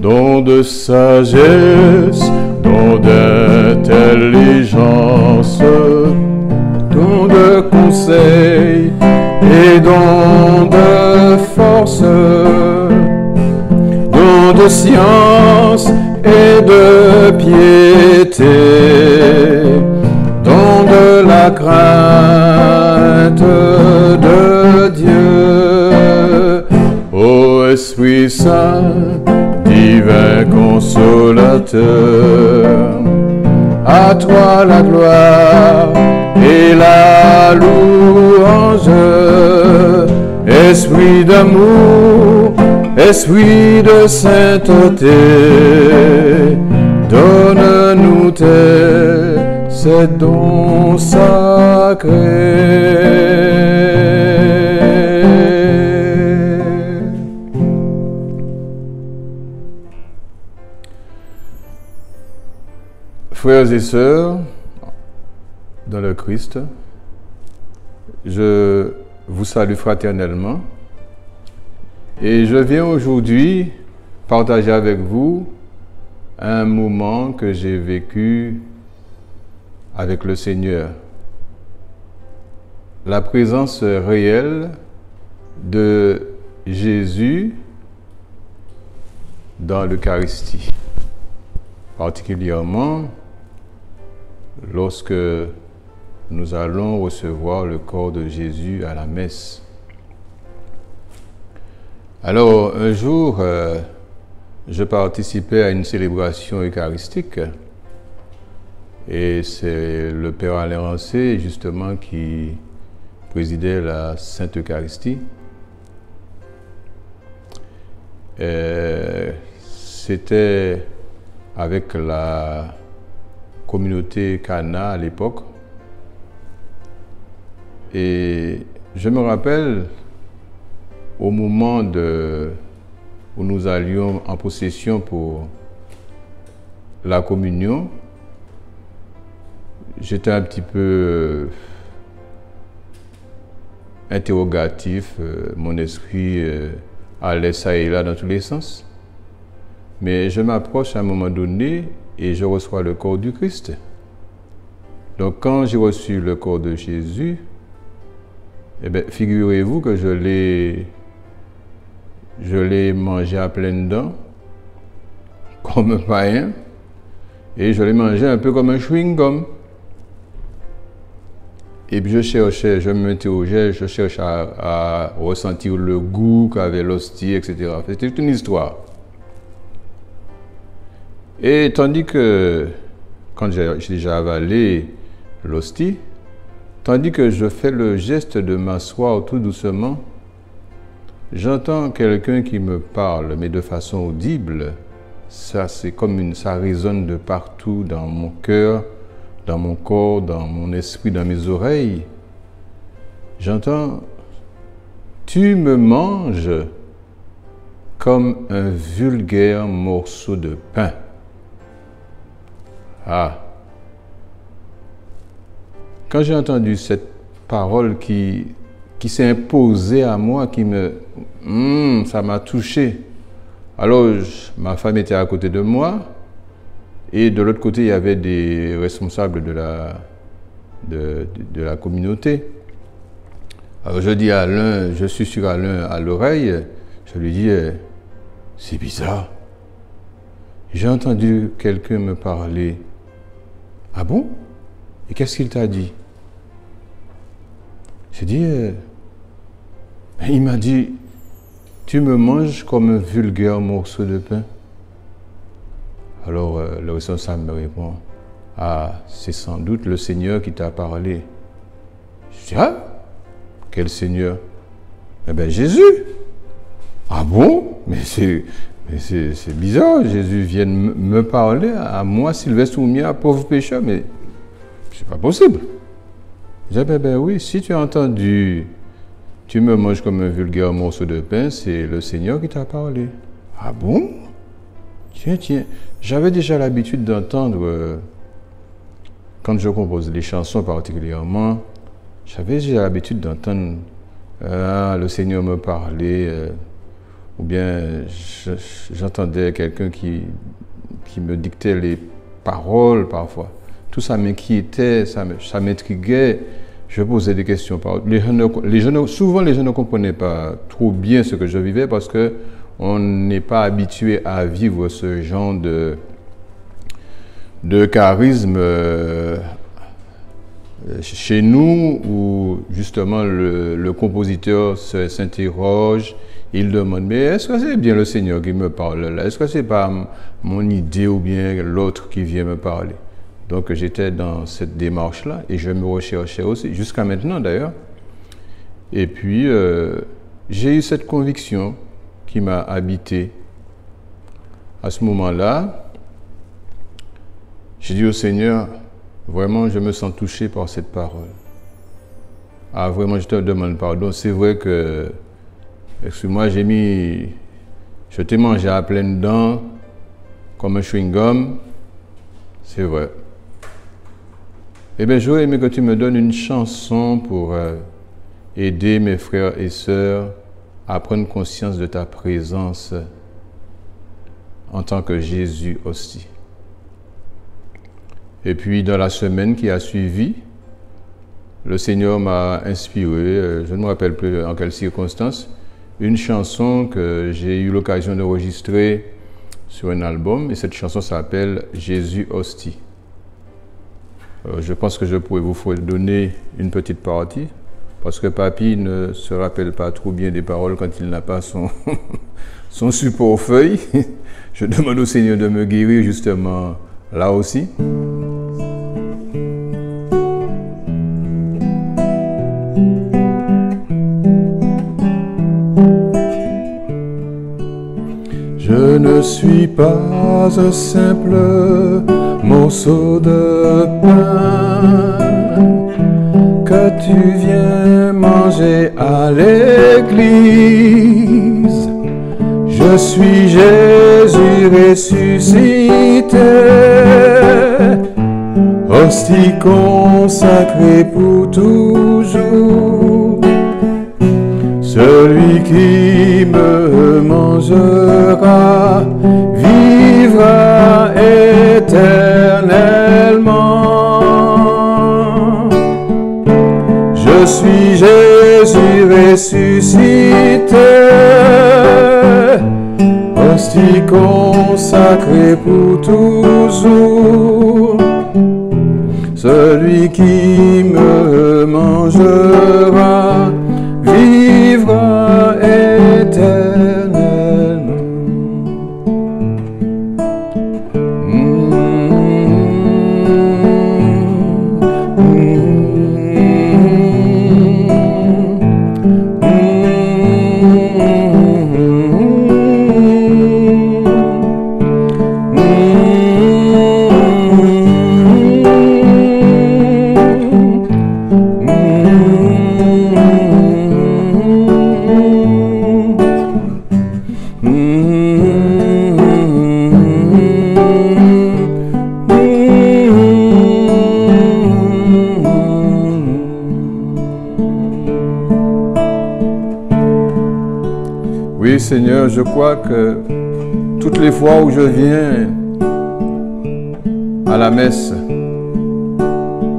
don de sagesse, don d'intelligence, don de conseil et don de force, don de science et de piété, don de la crainte de Dieu. Ô Esprit Saint, divin consolateur, à toi la gloire et la louange. Esprit d'amour, esprit de sainteté, donne-nous ces dons sacrés. Frères et sœurs, dans le Christ, je vous salue fraternellement et je viens aujourd'hui partager avec vous un moment que j'ai vécu avec le Seigneur. La présence réelle de Jésus dans l'Eucharistie, particulièrement lorsque nous allons recevoir le corps de Jésus à la messe. Alors, un jour, je participais à une célébration eucharistique et c'est le Père Alain Rancé, justement, qui présidait la Sainte Eucharistie. C'était avec la communauté Cana à l'époque. Et je me rappelle au moment où nous allions en procession pour la communion, j'étais un petit peu interrogatif, mon esprit allait ça et là dans tous les sens. Mais je m'approche à un moment donné et je reçois le corps du Christ. Donc quand j'ai reçu le corps de Jésus, eh bien, figurez-vous que je l'ai mangé à pleines dents, comme un païen, et je l'ai mangé un peu comme un chewing-gum. Et puis je m'interrogeais, je cherchais à ressentir le goût qu'avait l'hostie, etc. C'était toute une histoire. Et tandis que, quand j'ai déjà avalé l'hostie, tandis que je fais le geste de m'asseoir tout doucement, j'entends quelqu'un qui me parle, mais de façon audible. Ça, c'est comme ça résonne de partout dans mon cœur, dans mon corps, dans mon esprit, dans mes oreilles. J'entends « Tu me manges comme un vulgaire morceau de pain. » Ah! Quand j'ai entendu cette parole qui s'est imposée à moi, ça m'a touché. Alors, ma femme était à côté de moi, et de l'autre côté, il y avait des responsables de la communauté. Alors, je dis à l'un, je suis sur Alain à l'oreille, je lui dis, c'est bizarre. J'ai entendu quelqu'un me parler. Ah bon? Et qu'est-ce qu'il t'a dit? J'ai dit, il m'a dit, tu me manges comme un vulgaire morceau de pain. Alors le responsable me répond, ah, c'est sans doute le Seigneur qui t'a parlé. Je dis, ah, quel Seigneur? Eh bien, Jésus. Ah bon? Mais c'est bizarre, Jésus vient me parler à moi, Sylvestre Oumia, pauvre pécheur, mais c'est pas possible. Je dis, ben oui, si tu as entendu, tu me manges comme un vulgaire morceau de pain, c'est le Seigneur qui t'a parlé. Ah bon? Tiens, j'avais déjà l'habitude d'entendre, quand je compose les chansons particulièrement, j'avais déjà l'habitude d'entendre le Seigneur me parler ou bien j'entendais quelqu'un qui me dictait les paroles parfois. Tout ça m'inquiétait, ça m'intriguait. Je posais des questions. Souvent, les gens ne comprenaient pas trop bien ce que je vivais parce qu'on n'est pas habitué à vivre ce genre de charisme chez nous, où justement le compositeur s'interroge, il demande, mais est-ce que c'est bien le Seigneur qui me parle là? Est-ce que c'est pas mon idée ou bien l'autre qui vient me parler? Donc j'étais dans cette démarche-là et je me recherchais aussi, jusqu'à maintenant d'ailleurs. Et puis j'ai eu cette conviction qui m'a habité. À ce moment-là, j'ai dit au Seigneur, vraiment je me sens touché par cette parole. Ah vraiment je te demande pardon, c'est vrai que, excuse-moi, je t'ai mangé à pleines dents comme un chewing-gum, c'est vrai. Eh bien, j'aurais aimé que tu me donnes une chanson pour aider mes frères et sœurs à prendre conscience de ta présence en tant que Jésus aussi. Et puis, dans la semaine qui a suivi, le Seigneur m'a inspiré, je ne me rappelle plus en quelles circonstances, une chanson que j'ai eu l'occasion d'enregistrer sur un album, et cette chanson s'appelle « Jésus Hostie ». Je pense que je pourrais vous donner une petite partie, parce que Papy ne se rappelle pas trop bien des paroles quand il n'a pas son support feuille. Je demande au Seigneur de me guérir justement là aussi. Je ne suis pas un simple morceau de pain que tu viens manger à l'église. Je suis Jésus ressuscité, hostie consacrée pour toujours. Celui qui me mangera vivra éternellement. Je suis Jésus ressuscité, hostie consacrée pour toujours. Celui qui me mangera vivra éternellement. Oui, Seigneur, je crois que toutes les fois où je viens à la messe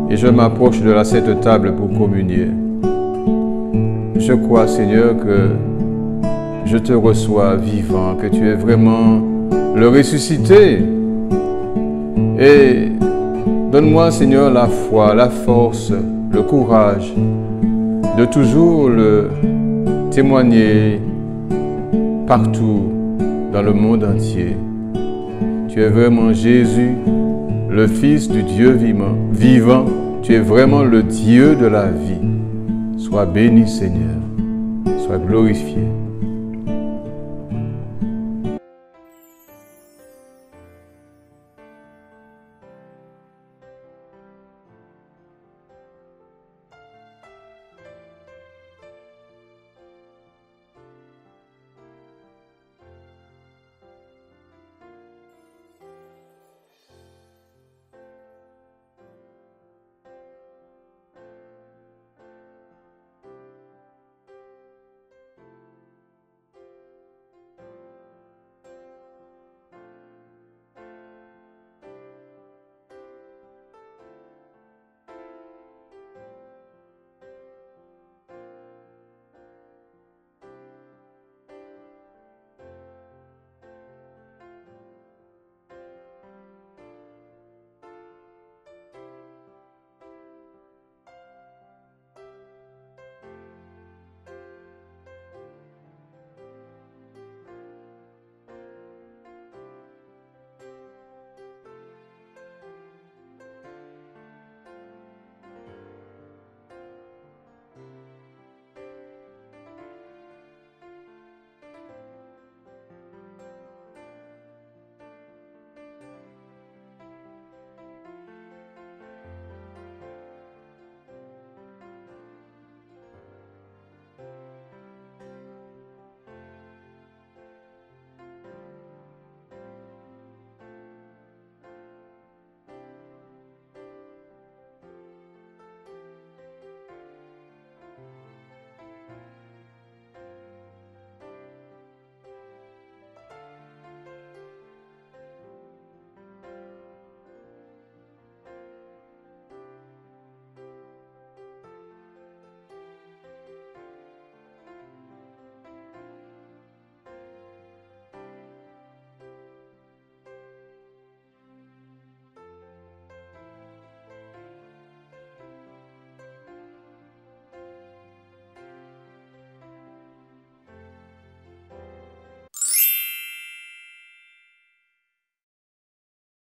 et je m'approche de la Sainte Table pour communier, je crois, Seigneur, que je te reçois vivant, que tu es vraiment le ressuscité. Et donne-moi, Seigneur, la foi, la force, le courage de toujours le témoigner partout dans le monde entier. Tu es vraiment Jésus, le Fils du Dieu vivant. Tu es vraiment le Dieu de la vie. Sois béni, Seigneur. Sois glorifié.